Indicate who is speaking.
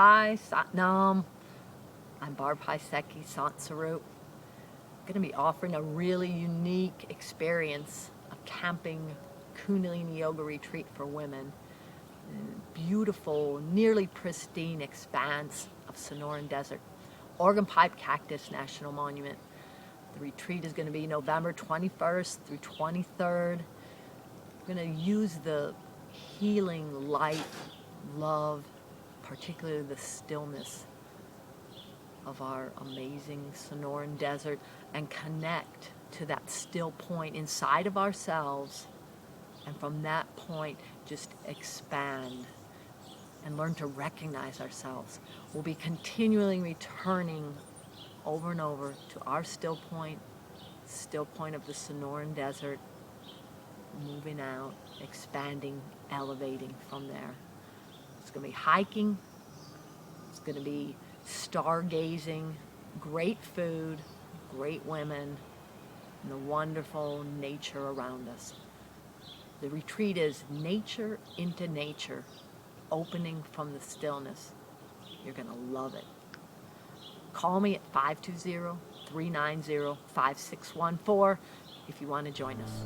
Speaker 1: Hi, Satnam. I'm Barb Hiseki Sansarut. I'm going to be offering a really unique experience, a camping Kundalini yoga retreat for women. Beautiful, nearly pristine expanse of Sonoran Desert. Organ Pipe Cactus National Monument. The retreat is going to be November 21st through 23rd. We're going to use the healing light, love, particularly the stillness of our amazing Sonoran Desert, and connect to that still point inside of ourselves, and from that point just expand and learn to recognize ourselves. We'll be continually returning over and over to our still point of the Sonoran Desert, moving out, expanding, elevating from there. It's going to be hiking, it's going to be stargazing, great food, great women, and the wonderful nature around us. The retreat is nature into nature, opening from the stillness. You're going to love it. Call me at 520-390-5614 if you want to join us.